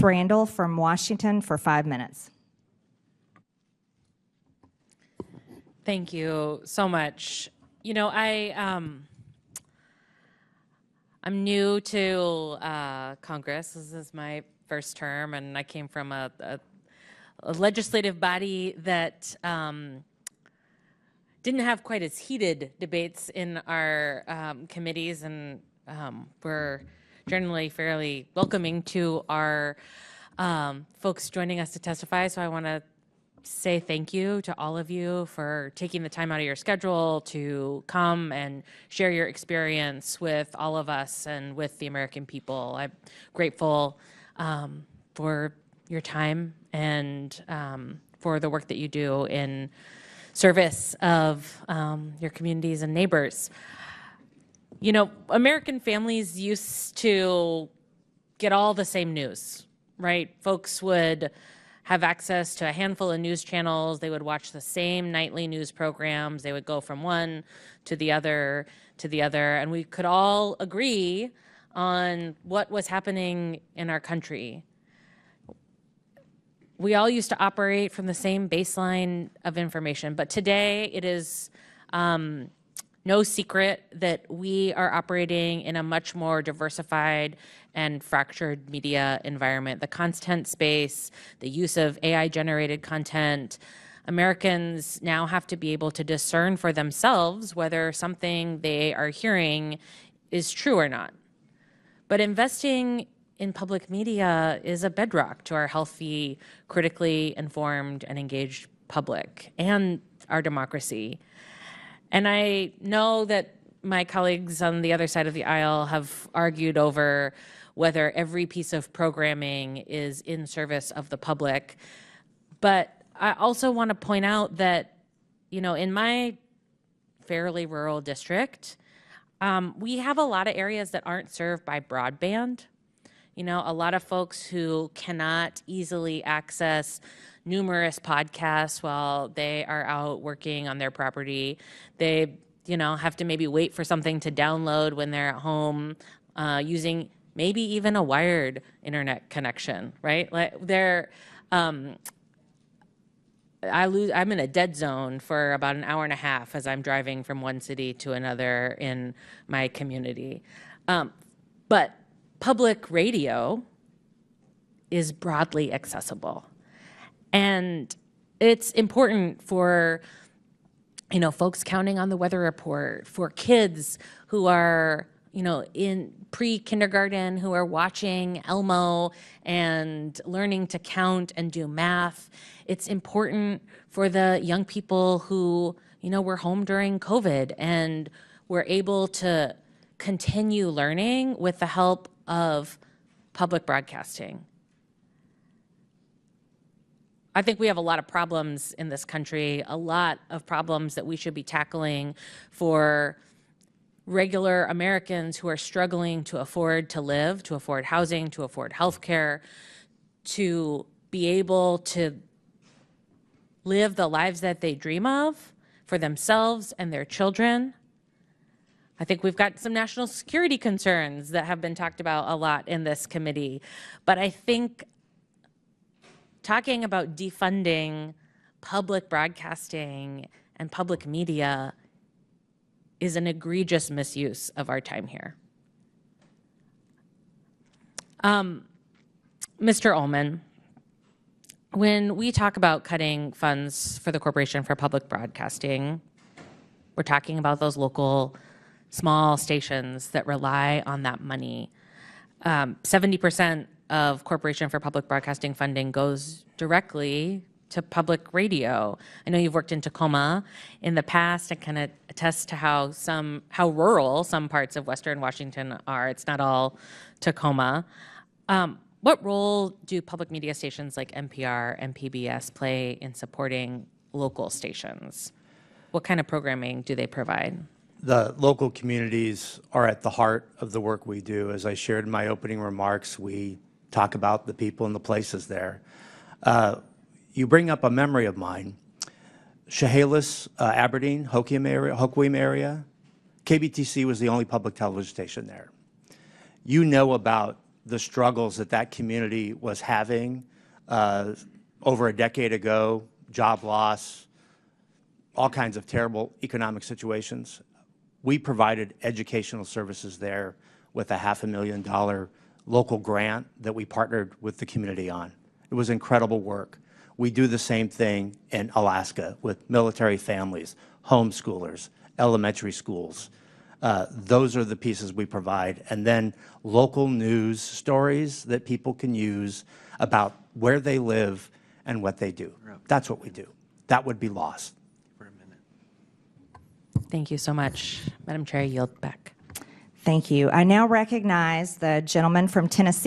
Randall from Washington for 5 minutes. Thank you so much. You know, I'm new to Congress. This is my first term, and I came from a legislative body that didn't have quite as heated debates in our committees, and we're generally fairly welcoming to our folks joining us to testify. So I want to say thank you to all of you for taking the time out of your schedule to come and share your experience with all of us and with the American people. I'm grateful for your time and for the work that you do in service of your communities and neighbors. You know, American families used to get all the same news, right? Folks would have access to a handful of news channels. They would watch the same nightly news programs. They would go from one to the other, and we could all agree on what was happening in our country. We all used to operate from the same baseline of information, but today it is no secret that we are operating in a much more diversified and fractured media environment. The content space, the use of AI-generated content, Americans now have to be able to discern for themselves whether something they are hearing is true or not. But investing in public media is a bedrock to our healthy, critically informed, and engaged public and our democracy. And I know that my colleagues on the other side of the aisle have argued over whether every piece of programming is in service of the public. But I also want to point out that, you know, in my fairly rural district, we have a lot of areas that aren't served by broadband. You know, a lot of folks who cannot easily access numerous podcasts while they are out working on their property. They, you know, have to maybe wait for something to download when they're at home using maybe even a wired internet connection, right? Like I'm in a dead zone for about an hour and a half as I'm driving from one city to another in my community. But public radio is broadly accessible. And it's important for, you know, folks counting on the weather report, for kids who are, you know, in pre-kindergarten who are watching Elmo and learning to count and do math. It's important for the young people who, you know, were home during COVID and were able to continue learning with the help of public broadcasting. I think we have a lot of problems in this country, a lot of problems that we should be tackling for regular Americans who are struggling to afford to live, to afford housing, to afford health care, to be able to live the lives that they dream of for themselves and their children. I think we've got some national security concerns that have been talked about a lot in this committee, but I think talking about defunding public broadcasting and public media is an egregious misuse of our time here. Mr. Ullman, when we talk about cutting funds for the Corporation for Public Broadcasting, we're talking about those local small stations that rely on that money. 70% of Corporation for Public Broadcasting funding goes directly to public radio. I know you've worked in Tacoma in the past and kind of attest to how rural some parts of Western Washington are. It's not all Tacoma. What role do public media stations like NPR and PBS play in supporting local stations? What kind of programming do they provide? The local communities are at the heart of the work we do. As I shared in my opening remarks, we talk about the people and the places there. You bring up a memory of mine. Chehalis, Aberdeen, Hoquiam area, KBTC was the only public television station there. You know about the struggles that that community was having over a decade ago, job loss, all kinds of terrible economic situations. We provided educational services there with a $500,000 local grant that we partnered with the community on. It was incredible work. We do the same thing in Alaska with military families, homeschoolers, elementary schools. Those are the pieces we provide. And then local news stories that people can use about where they live and what they do. That's what we do. That would be lost. Thank you so much. Madam Chair, I yield back. Thank you. I now recognize the gentleman from Tennessee.